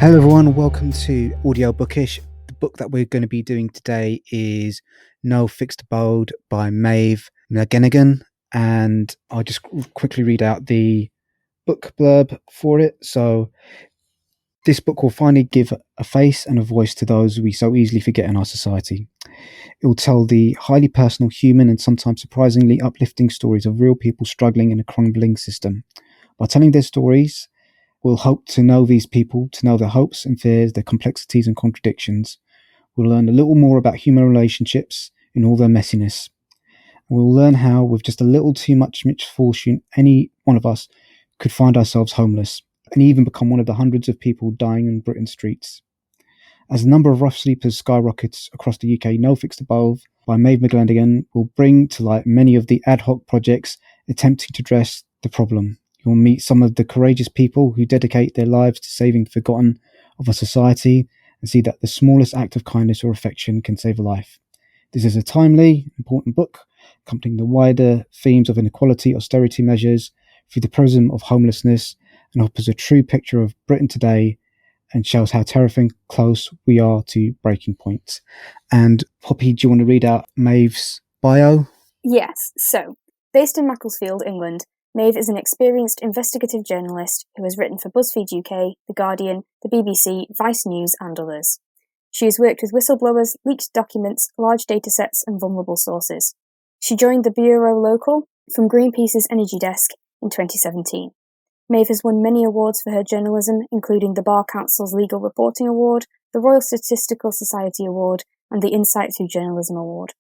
Hello everyone, welcome to Audio Bookish. The book that we're going to be doing today is No Fixed Abode by Maeve McClenaghan, and I'll just quickly read out the book blurb for it. So, this book will finally give a face and a voice to those we so easily forget in our society. It will tell the highly personal, human, and sometimes surprisingly uplifting stories of real people struggling in a crumbling system. By telling their stories, we'll hope to know these people, to know their hopes and fears, their complexities and contradictions. We'll learn a little more about human relationships in all their messiness. And we'll learn how, with just a little too much misfortune, any one of us could find ourselves homeless and even become one of the hundreds of people dying in Britain's streets. As the number of rough sleepers skyrockets across the UK, No Fixed Abode by Maeve McClenaghan will bring to light many of the ad hoc projects attempting to address the problem. You'll meet some of the courageous people who dedicate their lives to saving the forgotten of our society and see that the smallest act of kindness or affection can save a life. This is a timely, important book, accompanying the wider themes of inequality, austerity measures, through the prism of homelessness, and offers a true picture of Britain today and shows how terrifying close we are to breaking point. And Poppy, do you want to read out Maeve's bio? Yes, so, based in Macclesfield, England, Maeve is an experienced investigative journalist who has written for BuzzFeed UK, The Guardian, the BBC, Vice News and others. She has worked with whistleblowers, leaked documents, large datasets and vulnerable sources. She joined the Bureau Local from Greenpeace's Energy Desk in 2017. Maeve has won many awards for her journalism, including the Bar Council's Legal Reporting Award, the Royal Statistical Society Award and the Insight Through Journalism Award.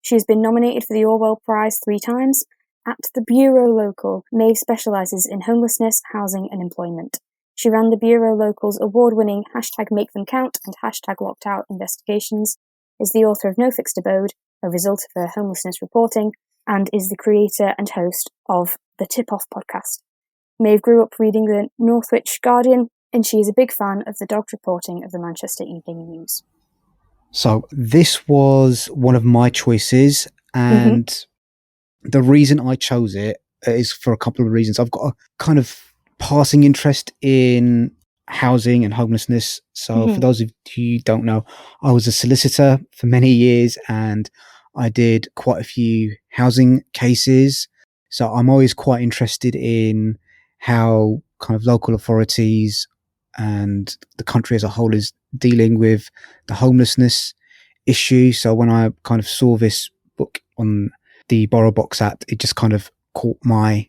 She has been nominated for the Orwell Prize 3 times. At the Bureau Local, Maeve specialises in homelessness, housing and employment. She ran the Bureau Local's award-winning #MakeThemCount and #LockedOut investigations, is the author of No Fixed Abode, a result of her homelessness reporting, and is the creator and host of the Tip-Off podcast. Maeve grew up reading the Northwich Guardian, and she is a big fan of the dogged reporting of the Manchester Evening News. So this was one of my choices, and the reason I chose it is for a couple of reasons. I've got a kind of passing interest in housing and homelessness. So for those of you who don't know, I was a solicitor for many years and I did quite a few housing cases. So I'm always quite interested in how kind of local authorities and the country as a whole is dealing with the homelessness issue. So when I kind of saw this book on the Borrow Box app, it just kind of caught my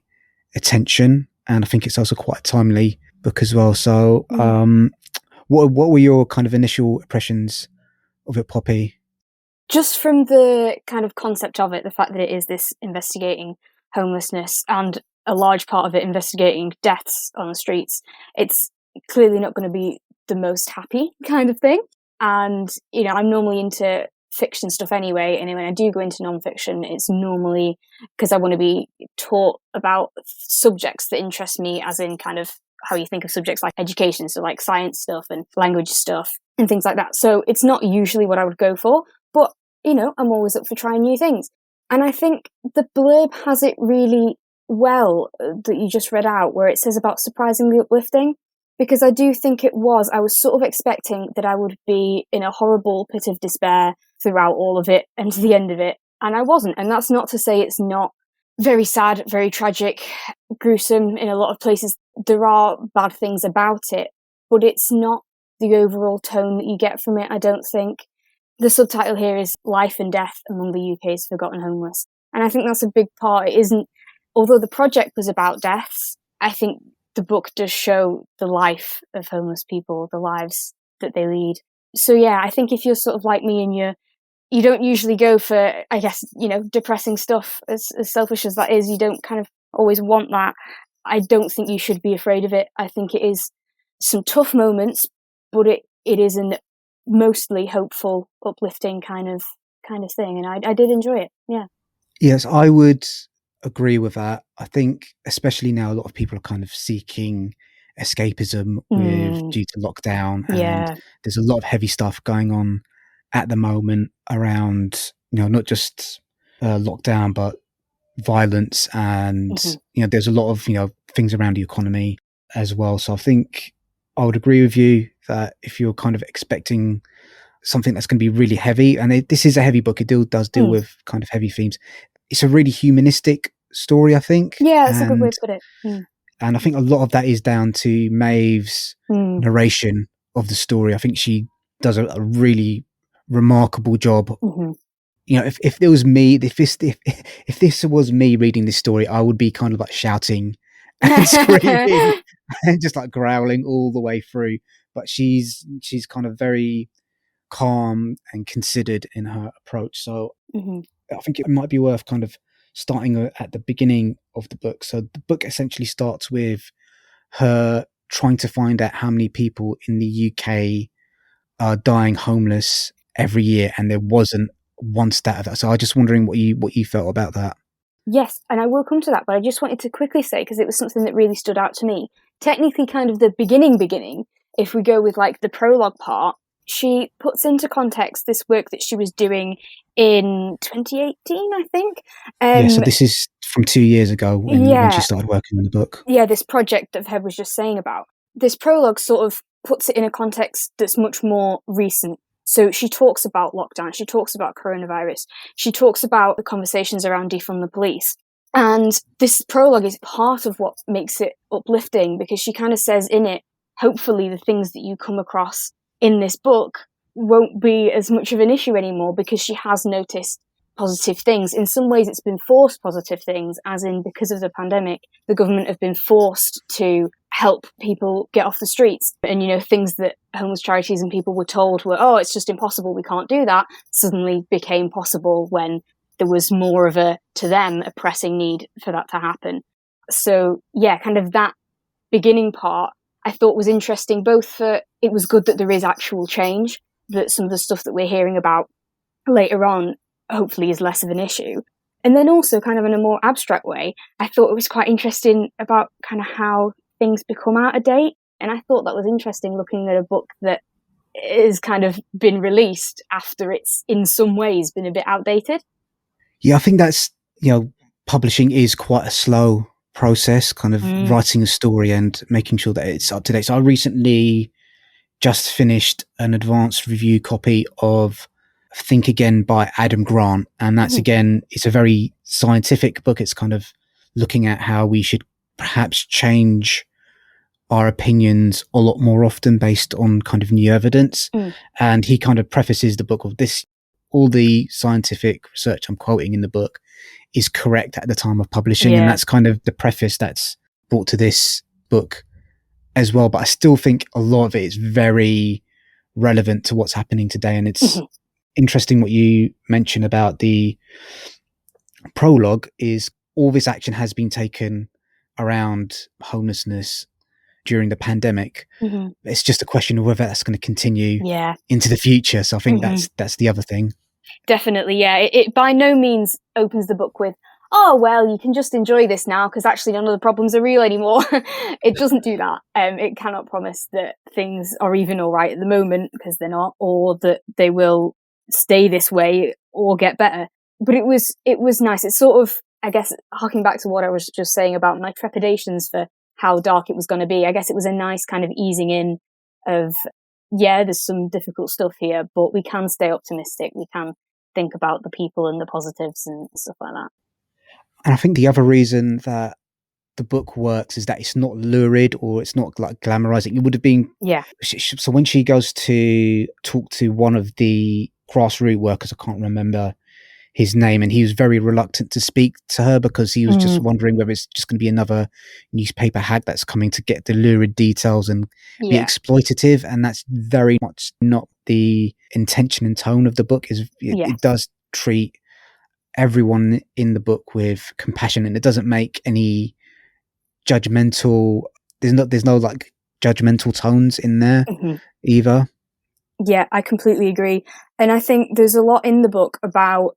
attention, and I think it's also quite a timely book as well. So what were your kind of initial impressions of it, Poppy? Just from the kind of concept of it, the fact that it is this investigating homelessness and a large part of it investigating deaths on the streets, it's clearly not going to be the most happy kind of thing. And, you know, I'm normally into fiction stuff anyway, and when I do go into non-fiction, it's normally because I want to be taught about subjects that interest me, as in kind of how you think of subjects like education, so like science stuff and language stuff and things like that. So it's not usually what I would go for, but, you know, I'm always up for trying new things. And I think the blurb has it really well that you just read out, where it says about surprisingly uplifting, because I do think it was. I was sort of expecting that I would be in a horrible pit of despair throughout all of it and to the end of it, and I wasn't. And that's not to say it's not very sad, very tragic, gruesome in a lot of places. There are bad things about it, but it's not the overall tone that you get from it, I don't think. The subtitle here is Life and Death Among the UK's Forgotten Homeless. And I think that's a big part. It isn't, although the project was about deaths, I think the book does show the life of homeless people, the lives that they lead. So yeah, I think if you're sort of like me and you don't usually go for, I guess, you know, depressing stuff, as selfish as that is, you don't kind of always want that. I don't think you should be afraid of it. I think it is some tough moments, but it is a mostly hopeful, uplifting kind of thing. And I did enjoy it. Yeah. Yes, I would agree with that. I think especially now a lot of people are kind of seeking escapism due to lockdown, and there's a lot of heavy stuff going on at the moment around, you know, not just lockdown but violence, and you know, there's a lot of, you know, things around the economy as well. So I think I would agree with you that if you're kind of expecting something that's going to be really heavy, and this is a heavy book, it does deal with kind of heavy themes. It's a really humanistic story, I think. Yeah, that's a good way to put it. And I think a lot of that is down to Maeve's narration of the story. I think she does a really remarkable job. You know, if there was me, if this was me reading this story, I would be kind of like shouting and screaming and just like growling all the way through. But she's kind of very calm and considered in her approach. So I think it might be worth kind of starting at the beginning of the book. So the book essentially starts with her trying to find out how many people in the UK are dying homeless every year, and there wasn't one stat of that. So I was just wondering what you felt about that. Yes, and I will come to that, but I just wanted to quickly say, because it was something that really stood out to me, technically kind of the beginning, if we go with like the prologue part, she puts into context this work that she was doing in 2018, I think. So this is from 2 years ago when she started working on the book. Yeah, this project that Heb was just saying about. This prologue sort of puts it in a context that's much more recent. So she talks about lockdown, she talks about coronavirus, she talks about the conversations around defund the police. And this prologue is part of what makes it uplifting, because she kind of says in it, hopefully the things that you come across in this book won't be as much of an issue anymore, because she has noticed positive things. In some ways it's been forced positive things, as in because of the pandemic, the government have been forced to help people get off the streets. And, you know, things that homeless charities and people were told were, oh, it's just impossible, we can't do that, suddenly became possible when there was more of a pressing need for that to happen. So yeah, kind of that beginning part I thought was interesting, both for, it was good that there is actual change, that some of the stuff that we're hearing about later on hopefully is less of an issue. And then also kind of in a more abstract way, I thought it was quite interesting about kind of how things become out of date. And I thought that was interesting, looking at a book that is kind of been released after it's in some ways been a bit outdated. Yeah, I think that's, you know, publishing is quite a slow process, kind of writing a story and making sure that it's up to date. So I recently just finished an advanced review copy of Think Again by Adam Grant. And that's, again, it's a very scientific book. It's kind of looking at how we should perhaps change our opinions a lot more often based on kind of new evidence. And he kind of prefaces the book with this: all the scientific research I'm quoting in the book is correct at the time of publishing. And that's kind of the preface that's brought to this book as well. But I still think a lot of it is very relevant to what's happening today. And it's interesting what you mentioned about the prologue is all this action has been taken around homelessness during the pandemic. It's just a question of whether that's going to continue into the future. So I think that's the other thing. Definitely, yeah. It by no means opens the book with, oh, well, you can just enjoy this now because actually none of the problems are real anymore. It doesn't do that. It cannot promise that things are even all right at the moment, because they're not, or that they will stay this way or get better. But it was nice. It's sort of, I guess, harking back to what I was just saying about my trepidations for how dark it was going to be. I guess it was a nice kind of easing in of, yeah, there's some difficult stuff here, but we can stay optimistic. We can think about the people and the positives and stuff like that. And I think the other reason that the book works is that it's not lurid or it's not like glamorizing. It would have been, so when she goes to talk to one of the grassroots workers, I can't remember his name, and he was very reluctant to speak to her because he was just wondering whether it's just going to be another newspaper hag that's coming to get the lurid details and be exploitative. And that's very much not the intention and tone of the book. It does treat everyone in the book with compassion, and it doesn't make any judgmental, there's no like judgmental tones in there either. Yeah, I completely agree. And I think there's a lot in the book about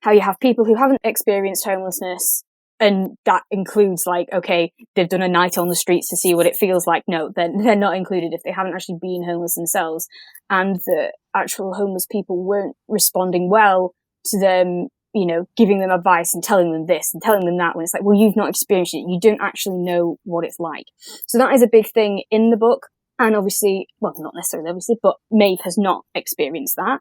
how you have people who haven't experienced homelessness, and that includes like, okay, they've done a night on the streets to see what it feels like. No, they're not included if they haven't actually been homeless themselves. And the actual homeless people weren't responding well to them, you know, giving them advice and telling them this and telling them that, when it's like, well, you've not experienced it. You don't actually know what it's like. So that is a big thing in the book. And obviously, well, not necessarily obviously, but Maeve has not experienced that.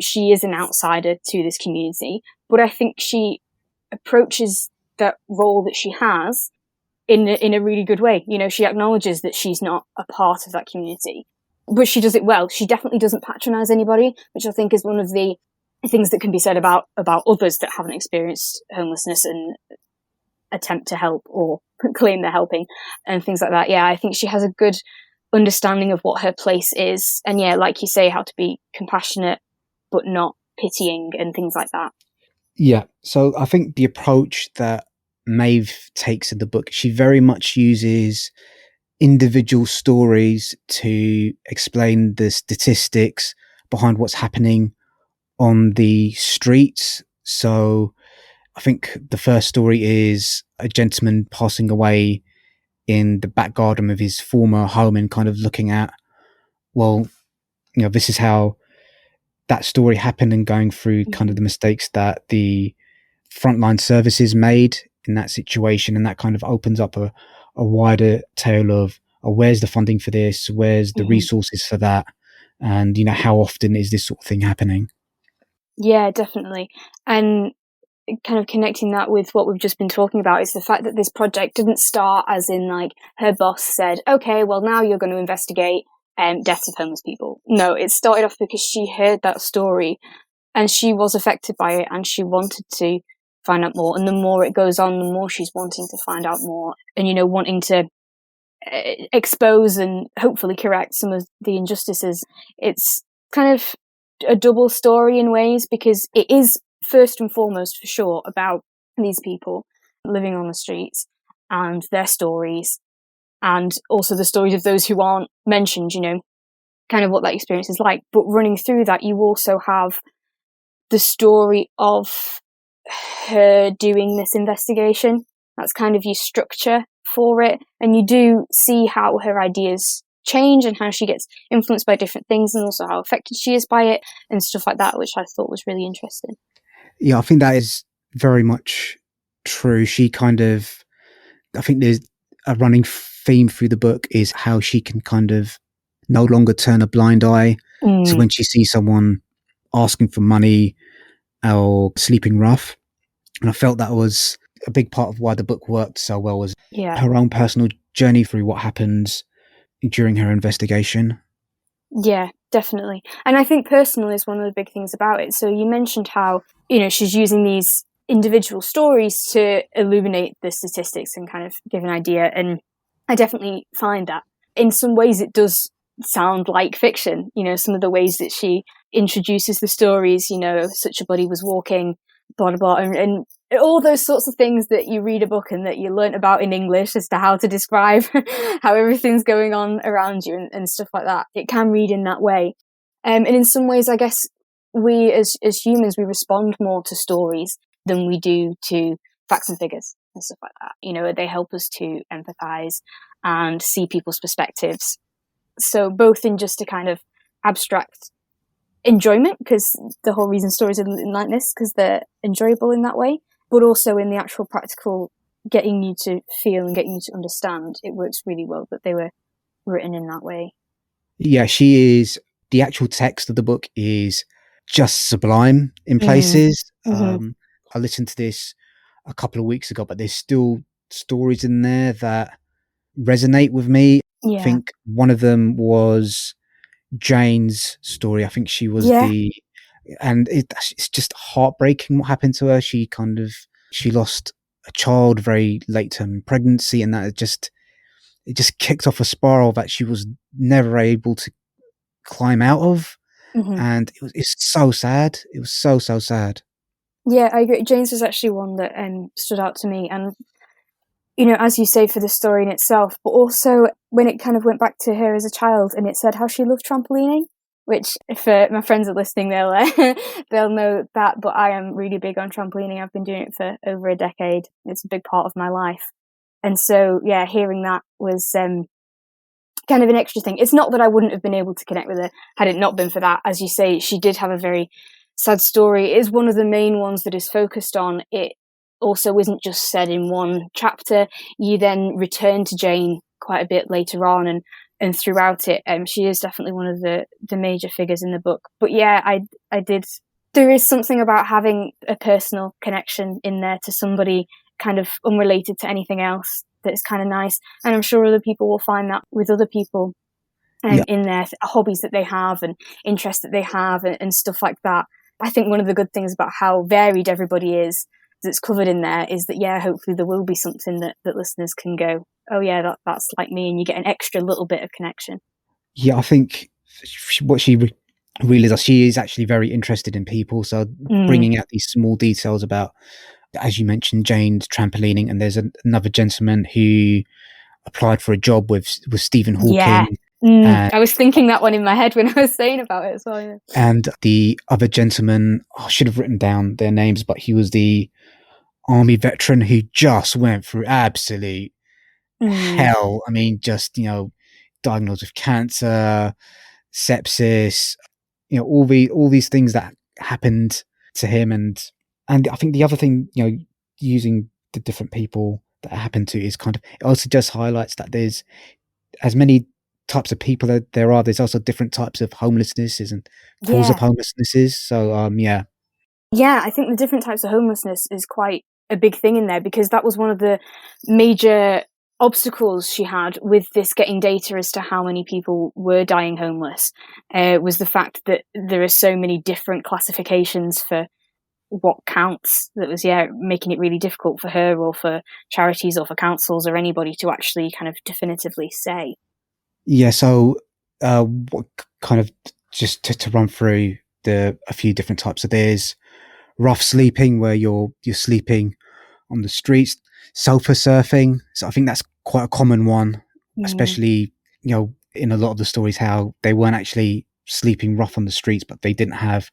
She is an outsider to this community, but I think she approaches that role that she has in a really good way. You know, she acknowledges that she's not a part of that community, but she does it well. She definitely doesn't patronize anybody, which I think is one of the things that can be said about others that haven't experienced homelessness and attempt to help or claim they're helping and things like that. Yeah, I think she has a good understanding of what her place is, and yeah, like you say, how to be compassionate but not pitying and things like that. Yeah, so I think the approach that Maeve takes in the book, she very much uses individual stories to explain the statistics behind what's happening on the streets. So I think the first story is a gentleman passing away in the back garden of his former home and kind of looking at, well, you know, this is how that story happened and going through kind of the mistakes that the frontline services made in that situation. And that kind of opens up a wider tale of, where's the funding for this? Where's the resources for that? And, you know, how often is this sort of thing happening? Yeah, definitely. And kind of connecting that with what we've just been talking about is the fact that this project didn't start as in like her boss said, okay, well now you're going to investigate deaths of homeless people. No, it started off because she heard that story and she was affected by it and she wanted to find out more. And the more it goes on, the more she's wanting to find out more and, you know, wanting to expose and hopefully correct some of the injustices. It's kind of a double story in ways because it is first and foremost for sure about these people living on the streets and their stories, and also the stories of those who aren't mentioned, you know, kind of what that experience is like. But running through that, you also have the story of her doing this investigation. That's kind of your structure for it. And you do see how her ideas change and how she gets influenced by different things and also how affected she is by it and stuff like that, which I thought was really interesting. Yeah, I think that is very much true. She kind of, I think there's a running theme through the book is how she can kind of no longer turn a blind eye. So when she sees someone asking for money or sleeping rough, and I felt that was a big part of why the book worked so well, was her own personal journey through what happens during her investigation. Yeah, definitely. And I think personal is one of the big things about it. So you mentioned how, you know, she's using these individual stories to illuminate the statistics and kind of give an idea. And I definitely find that in some ways it does sound like fiction, you know, some of the ways that she introduces the stories, you know, such a body was walking, blah, blah, blah, and all those sorts of things that you read a book and that you learn about in English as to how to describe how everything's going on around you and stuff like that. It can read in that way. And in some ways, I guess we as humans, we respond more to stories than we do to facts and figures and stuff like that. You know, they help us to empathize and see people's perspectives. So both in just a kind of abstract enjoyment, because the whole reason stories are like this, because they're enjoyable in that way, but also in the actual practical getting you to feel and getting you to understand, it works really well that they were written in that way. Yeah, she is, the actual text of the book is just sublime in places. I listened to this a couple of weeks ago, but there's still stories in there that resonate with me. Yeah. I think one of them was Jane's story. I think she was and it's just heartbreaking what happened to her. She lost a child very late term pregnancy, and that it just kicked off a spiral that she was never able to climb out of. And it's so sad. It was so sad. Yeah, I agree. Jane's was actually one that stood out to me, and you know, as you say, for the story in itself, but also when it kind of went back to her as a child and it said how she loved trampolining, which if my friends are listening, they'll know that, but I am really big on trampolining. I've been doing it for over a decade. It's a big part of my life. And so, yeah, hearing that was kind of an extra thing. It's not that I wouldn't have been able to connect with her had it not been for that. As you say, she did have a very sad story. It is one of the main ones that is focused on. It also isn't just said in one chapter. You then return to Jane quite a bit later on, and and throughout it, she is definitely one of the major figures in the book. But yeah, I did. There is something about having a personal connection in there to somebody kind of unrelated to anything else that is kind of nice. And I'm sure other people will find that with other people in their hobbies that they have and interests that they have and stuff like that. I think one of the good things about how varied everybody is that's covered in there is that, yeah, hopefully there will be something that listeners can go, oh yeah, that's like me, and you get an extra little bit of connection. Yeah, I think what she really does, she is actually very interested in people, so bringing out these small details about, as you mentioned, Jane's trampolining, and there's another gentleman who applied for a job with Stephen Hawking. Yeah. I was thinking that one in my head when I was saying about it as well. Yeah. And the other gentleman, I should have written down their names, but he was the army veteran who just went through absolute hell. I mean, just, diagnosed with cancer, sepsis, all these things that happened to him. And I think the other thing, using the different people that happened to is kind of, it also just highlights that there's as many types of people that there are. There's also different types of homelessnesses and cause of homelessnesses. So, yeah. Yeah, I think the different types of homelessness is quite a big thing in there, because that was one of the major obstacles she had with this getting data as to how many people were dying homeless, was the fact that there are so many different classifications for what counts. That was, making it really difficult for her or for charities or for councils or anybody to actually kind of definitively say. Yeah, so what kind of just to run through a few different types of, there's rough sleeping, where you're sleeping on the streets, sofa surfing. So I think that's quite a common one, especially, in a lot of the stories, how they weren't actually sleeping rough on the streets, but they didn't have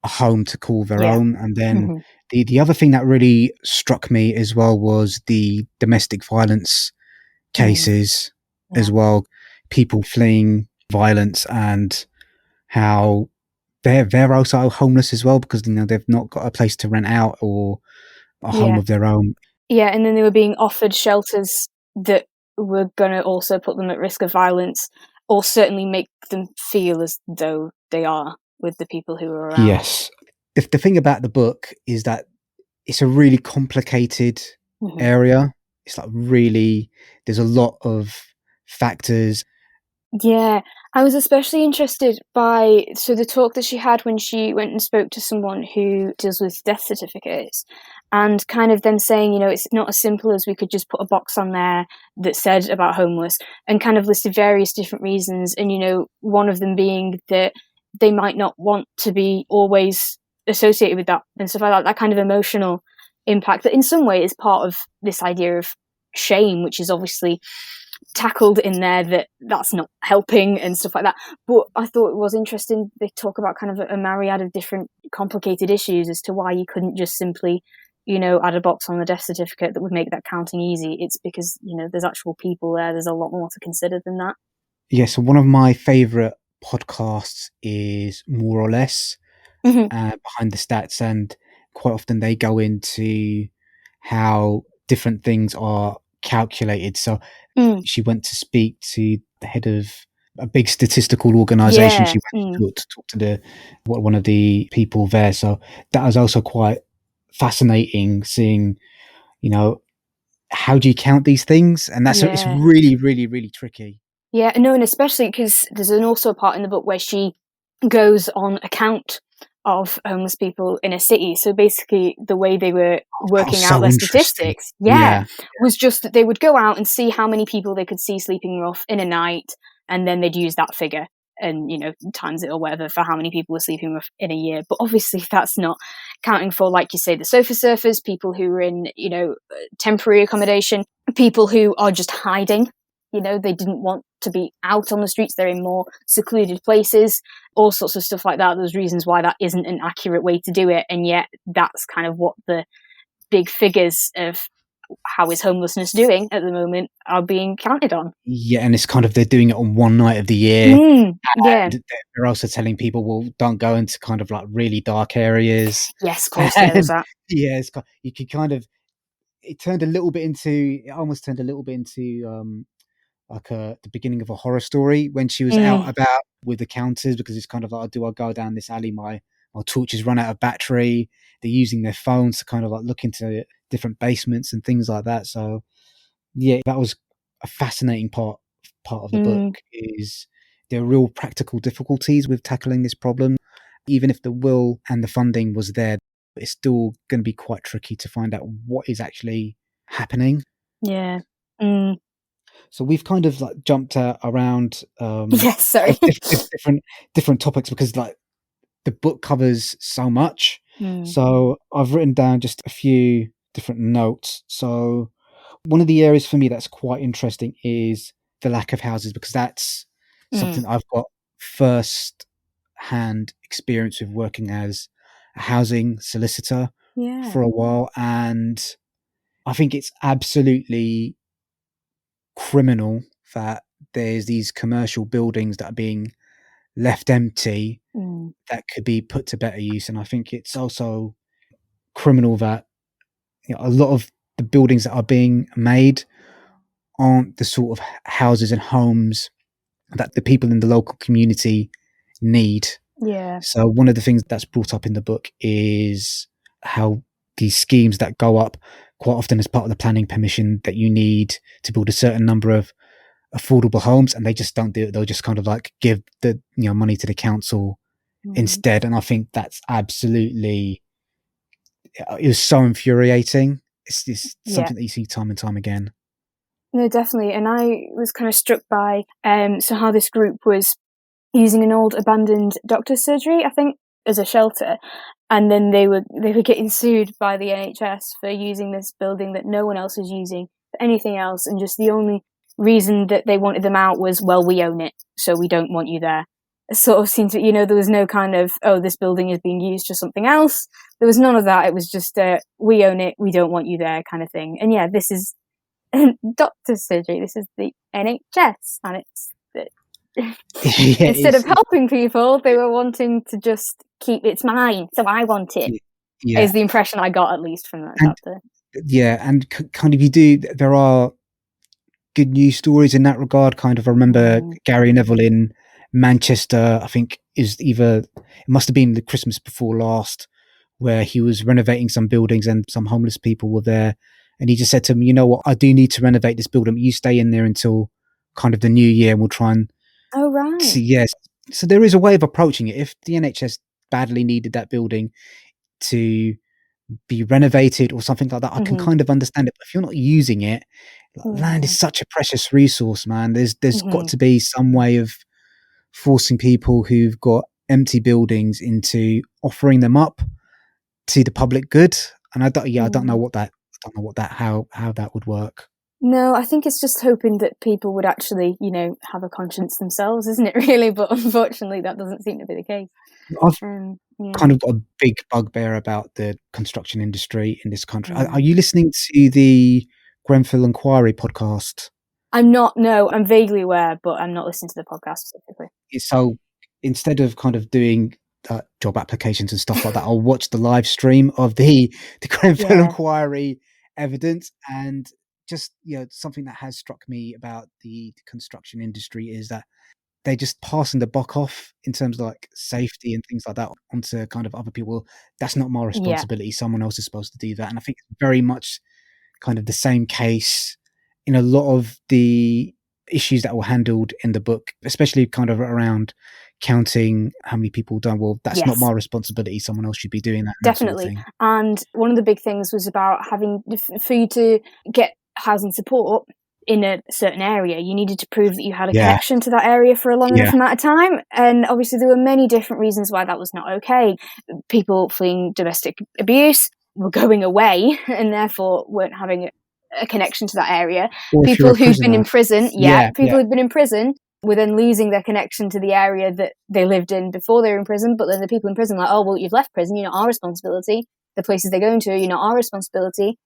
a home to call their own. And then the other thing that really struck me as well was the domestic violence cases as well, people fleeing violence and how they're also homeless as well, because they've not got a place to rent out or a home of their own. Yeah, and then they were being offered shelters that were going to also put them at risk of violence, or certainly make them feel as though they are with the people who are around. Yes. The thing about the book is that it's a really complicated area. It's like really, there's a lot of factors. Yeah, I was especially interested by the talk that she had when she went and spoke to someone who deals with death certificates, and kind of then saying, it's not as simple as we could just put a box on there that said about homeless, and kind of listed various different reasons. And, one of them being that they might not want to be always associated with that and stuff like that kind of emotional impact that in some way is part of this idea of shame, which is obviously tackled in there, that's not helping and stuff like that. But I thought it was interesting, they talk about kind of a myriad of different complicated issues as to why you couldn't just simply add a box on the death certificate that would make that counting easy. It's because there's actual people there's a lot more to consider than that. Yeah, so one of my favorite podcasts is More or Less, Behind the Stats, and quite often they go into how different things are calculated. So she went to speak to the head of a big statistical organization. She went to talk to one of the people there. So that was also quite fascinating, seeing, how do you count these things? And it's really, really, really tricky. Yeah, no, and especially because there's also a part in the book where she goes on account of homeless people in a city. So basically the way they were working out their statistics was just that they would go out and see how many people they could see sleeping rough in a night, and then they'd use that figure and times it or whatever for how many people were sleeping rough in a year. But obviously that's not counting for, like you say, the sofa surfers, people who are in temporary accommodation, people who are just hiding. They didn't want to be out on the streets. They're in more secluded places, all sorts of stuff like that. There's reasons why that isn't an accurate way to do it. And yet that's kind of what the big figures of how is homelessness doing at the moment are being counted on. Yeah, and it's kind of, they're doing it on one night of the year. And they're also telling people, well, don't go into kind of like really dark areas. Yes, of course, there's that. Yeah, you could kind of, it almost turned a little bit into like the beginning of a horror story when she was out about with the counters, because it's kind of like, do I go down this alley? My torches run out of battery. They're using their phones to kind of like look into different basements and things like that. So yeah, that was a fascinating part of the book. Is there are real practical difficulties with tackling this problem. Even if the will and the funding was there, it's still going to be quite tricky to find out what is actually happening. Yeah. So we've kind of like jumped around Yes, sorry. different topics, because like the book covers so much. So I've written down just a few different notes. So one of the areas for me that's quite interesting is the lack of houses, because that's something I've got first hand experience with, working as a housing solicitor for a while. And I think it's absolutely criminal that there's these commercial buildings that are being left empty that could be put to better use. And I think it's also criminal that, you know, a lot of the buildings that are being made aren't the sort of houses and homes that the people in the local community need. Yeah. So one of the things that's brought up in the book is how these schemes that go up quite often as part of the planning permission that you need to build a certain number of affordable homes, and they just don't do it. They'll just kind of like give the, you know, money to the council instead. And I think that's absolutely, it was so infuriating. It's something that you see time and time again. No, definitely. And I was kind of struck by so how this group was using an old abandoned doctor's surgery, I think, as a shelter, and then they were getting sued by the NHS for using this building that no one else was using for anything else, and just the only reason that they wanted them out was, well, we own it, so we don't want you there. It sort of seemed to, you know, there was no kind of, oh, this building is being used for something else. There was none of that. It was just, we own it, we don't want you there kind of thing. And yeah, this is doctor's surgery. This is the NHS, and it's instead of helping people, they were wanting to just keep it's mine, so I want it. Is the impression I got, at least, from that chapter. Yeah, and kind of there are good news stories in that regard. Kind of, I remember Gary Neville in Manchester, I think it must have been the Christmas before last, where he was renovating some buildings and some homeless people were there. And he just said to them, you know what, I do need to renovate this building. You stay in there until kind of the new year, and we'll try and see. Yes. So there is a way of approaching it. If the NHS badly needed that building to be renovated or something like that, I can kind of understand it. But if you're not using it, land is such a precious resource, man. There's got to be some way of forcing people who've got empty buildings into offering them up to the public good. And I don't know how that would work. No, I think it's just hoping that people would actually, you know, have a conscience themselves, isn't it, really? But unfortunately, that doesn't seem to be the case. I've kind of got a big bugbear about the construction industry in this country. Are you listening to the Grenfell Inquiry podcast? I'm not, no, I'm vaguely aware, but I'm not listening to the podcast specifically. So instead of kind of doing job applications and stuff like that, I'll watch the live stream of the Grenfell Inquiry evidence. And just, you know, something that has struck me about the construction industry is that they're just passing the buck off in terms of like safety and things like that onto kind of other people. That's not my responsibility. Someone else is supposed to do that. And I think it's very much kind of the same case in a lot of the issues that were handled in the book, especially kind of around counting how many people done. Well, that's not my responsibility. Someone else should be doing that. Definitely. Sort of thing. And one of the big things was about having, for you to get housing support in a certain area, you needed to prove that you had a connection to that area for a long enough amount of time. And obviously there were many different reasons why that was not okay. People fleeing domestic abuse were going away and therefore weren't having a connection to that area. People who'd been in prison, who'd been in prison were then losing their connection to the area that they lived in before they were in prison. But then the people in prison like, oh, well, you've left prison, you're not our responsibility. The places they're going to, you're not our responsibility.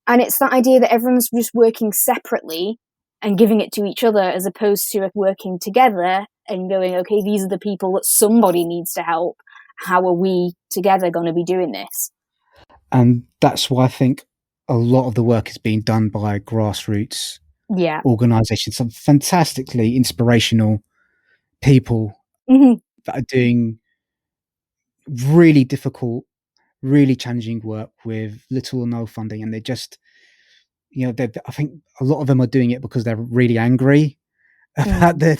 And it's that idea that everyone's just working separately and giving it to each other as opposed to working together and going, okay, these are the people that somebody needs to help. How are we together going to be doing this? And that's why I think a lot of the work is being done by grassroots Yeah. organisations, some fantastically inspirational people that are doing really difficult, really challenging work with little or no funding, and they're just, I think a lot of them are doing it because they're really angry about the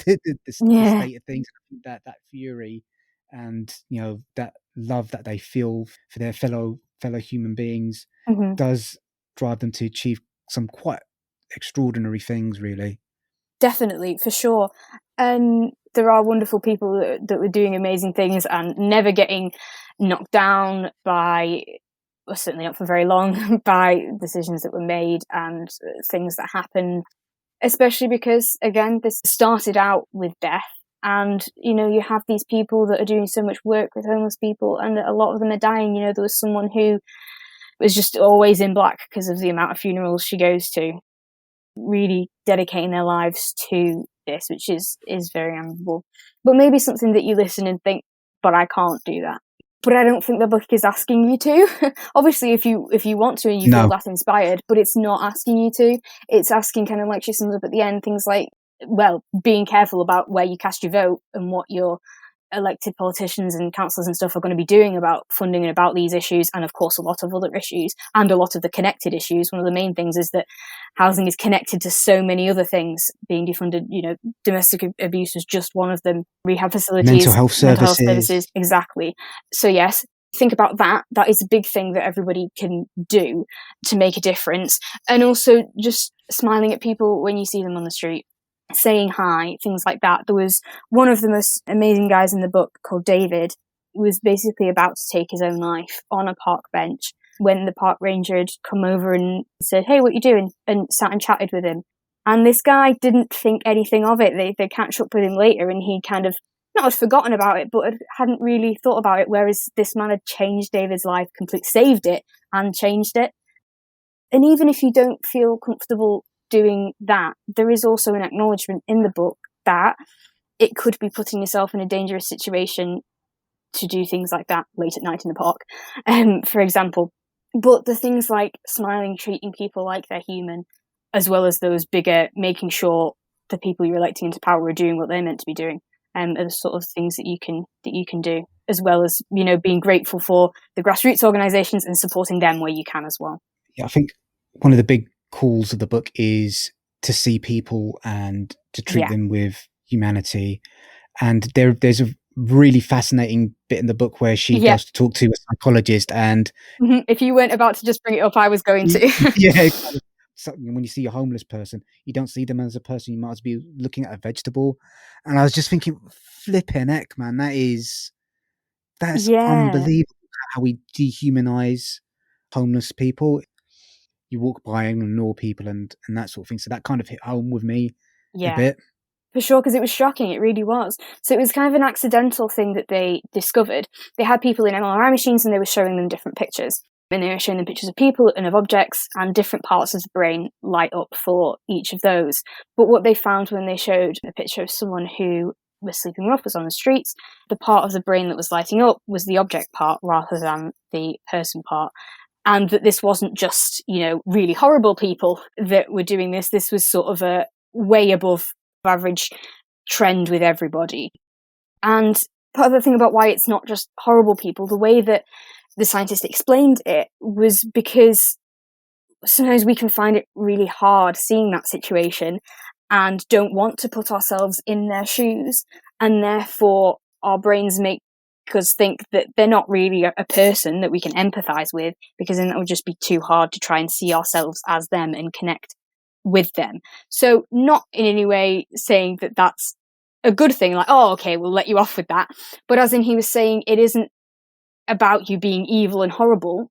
Yeah. state of things. That fury and that love that they feel for their fellow human beings does drive them to achieve some quite extraordinary things, really. Definitely, for sure. And there are wonderful people that were doing amazing things and never getting knocked down by, or certainly not for very long, by decisions that were made and things that happened, especially because, again, this started out with death. And, you have these people that are doing so much work with homeless people, and a lot of them are dying. There was someone who was just always in black because of the amount of funerals she goes to, really dedicating their lives to this, which is very admirable. But maybe something that you listen and think, but I can't do that. But I don't think the book is asking you to. Obviously, if you want to and you feel that inspired, but it's not asking you to. It's asking, kind of like she sums up at the end, things like, well, being careful about where you cast your vote and what your elected politicians and councillors and stuff are going to be doing about funding and about these issues, and of course a lot of other issues and a lot of the connected issues. One of the main things is that housing is connected to so many other things being defunded. Domestic abuse is just one of them, rehab facilities, mental health services. Exactly. So yes, think about that. That is a big thing that everybody can do to make a difference. And also just smiling at people when you see them on the street, saying hi, things like that. There was one of the most amazing guys in the book called David, who was basically about to take his own life on a park bench when the park ranger had come over and said, "Hey, what you doing?" and sat and chatted with him. And this guy didn't think anything of it. They catch up with him later, and he kind of not had forgotten about it, but hadn't really thought about it, whereas this man had changed David's life, completely saved it and changed it. And even if you don't feel comfortable doing that, there is also an acknowledgement in the book that it could be putting yourself in a dangerous situation to do things like that late at night in the park, for example. But the things like smiling, treating people like they're human, as well as those bigger, making sure the people you're electing into power are doing what they're meant to be doing, are the sort of things that you can do, as well as being grateful for the grassroots organisations and supporting them where you can as well. Yeah, I think one of the big calls of the book is to see people and to treat them with humanity. And there's a really fascinating bit in the book where she goes to talk to a psychologist, and if you weren't about to just bring it up, I was going to. Yeah. So when you see a homeless person, you don't see them as a person. You might as well be looking at a vegetable. And I was just thinking, flipping heck, man, that's unbelievable how we dehumanize homeless people. You walk by and ignore people and that sort of thing. So that kind of hit home with me a bit. For sure, because it was shocking. It really was. So it was kind of an accidental thing that they discovered. They had people in MRI machines and they were showing them different pictures. And they were showing them pictures of people and of objects, and different parts of the brain light up for each of those. But what they found when they showed a picture of someone who was sleeping rough, was on the streets, the part of the brain that was lighting up was the object part rather than the person part. And that this wasn't just, really horrible people that were doing this. This was sort of a way above average trend with everybody. And part of the thing about why it's not just horrible people, the way that the scientist explained it was because sometimes we can find it really hard seeing that situation and don't want to put ourselves in their shoes, and therefore our brains make us think that they're not really a person that we can empathize with, because then that would just be too hard to try and see ourselves as them and connect with them. So not in any way saying that that's a good thing, like, oh, okay, we'll let you off with that. But as in, he was saying it isn't about you being evil and horrible,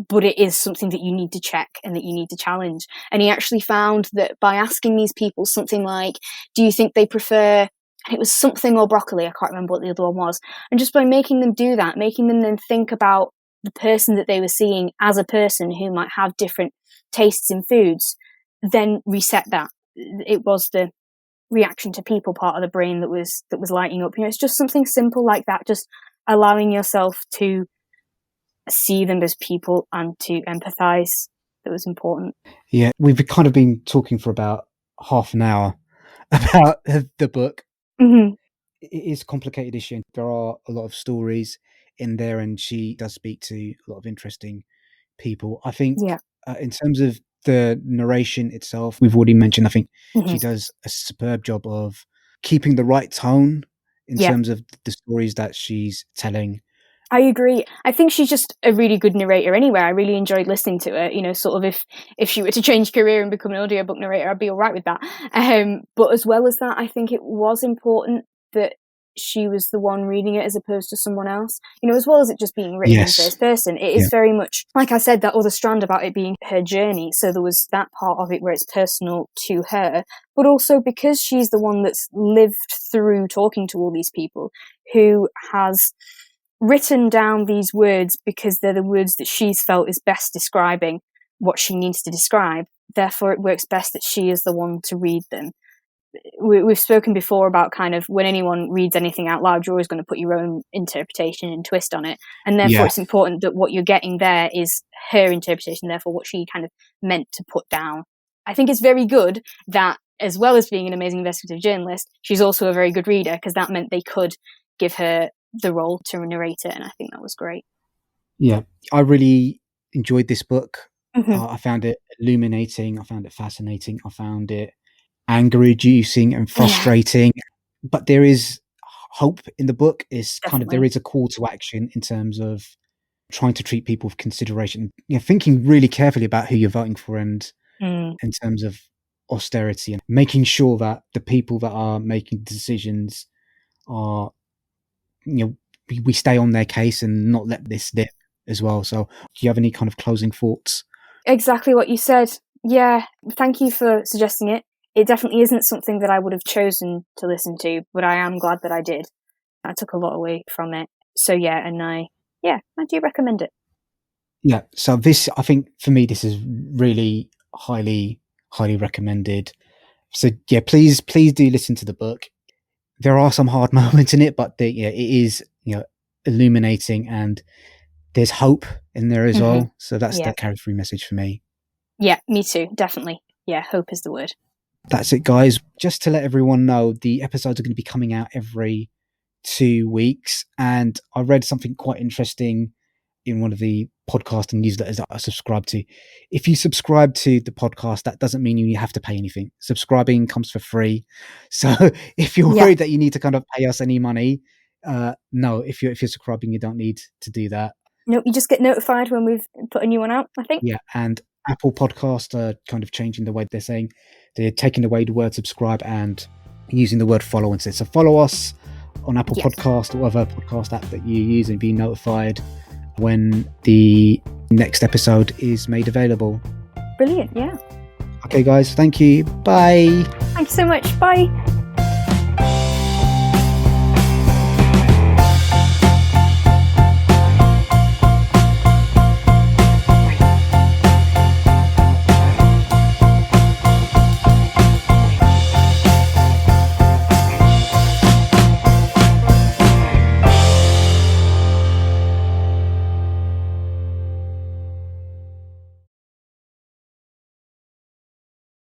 but it is something that you need to check and that you need to challenge. And he actually found that by asking these people something like, do you think they prefer, and it was something or broccoli, I can't remember what the other one was, and just by making them do that, making them then think about the person that they were seeing as a person who might have different tastes in foods, then reset that. It was the reaction to people part of the brain that was lighting up. It's just something simple like that, just allowing yourself to see them as people and to empathize, that was important. Yeah, we've kind of been talking for about half an hour about the book. Mm-hmm. It is a complicated issue. There are a lot of stories in there, and she does speak to a lot of interesting people. I think Yeah. in terms of the narration itself, we've already mentioned, I think Mm-hmm. she does a superb job of keeping the right tone in Yeah. terms of the stories that she's telling. I agree. I think she's just a really good narrator anyway. I really enjoyed listening to her. You know, sort of if she were to change career and become an audiobook narrator, I'd be all right with that. But as well as that, I think it was important that she was the one reading it as opposed to someone else. You know, as well as it just being written in Yes. first person, it is very much, like I said, that other strand about it being her journey. So there was that part of it where it's personal to her, but also because she's the one that's lived through talking to all these people, who has written down these words because they're the words that she's felt is best describing what she needs to describe. Therefore, it works best that she is the one to read them. We've spoken before about kind of when anyone reads anything out loud, you're always going to put your own interpretation and twist on it. And therefore, it's important that what you're getting there is her interpretation, therefore what she kind of meant to put down. I think it's very good that, as well as being an amazing investigative journalist, she's also a very good reader, because that meant they could give her the role to narrate it, and I think that was great. Yeah, I really enjoyed this book. Mm-hmm. I found it illuminating. I found it fascinating. I found it anger-inducing and frustrating. But there is hope in the book. It's kind of, there is a call to action in terms of trying to treat people with consideration. You know, thinking really carefully about who you're voting for, and in terms of austerity, and making sure that the people that are making decisions are, you know, we stay on their case and not let this dip as well. So do you have any kind of closing thoughts? Exactly what you said. Yeah, thank you for suggesting it. It definitely isn't something that I would have chosen to listen to, but I am glad that I did. I took a lot away from it. So yeah, and I do recommend it. Yeah, so this, I think for me, this is really highly recommended. So yeah, please do listen to the book. There are some hard moments in it, but it is, you know, illuminating, and there's hope in there as well. So that's the carry through message for me. Yeah, me too, definitely. Yeah, hope is the word. That's it, guys. Just to let everyone know, the episodes are going to be coming out every 2 weeks, and I read something quite interesting in one of the podcasting newsletters that I subscribe to. If you subscribe to the podcast, that doesn't mean you have to pay anything. Subscribing comes for free. So if you're worried that you need to kind of pay us any money, no, if you're subscribing, you don't need to do that. No, you just get notified when we've put a new one out, I think. Yeah, and Apple Podcast are kind of changing the way they're saying. They're taking away the word subscribe and using the word follow instead. So follow us on Apple Podcast or other podcast app that you use, and be notified when the next episode is made available. Brilliant, yeah. Okay, guys, thank you. Bye. Thank you so much. Bye.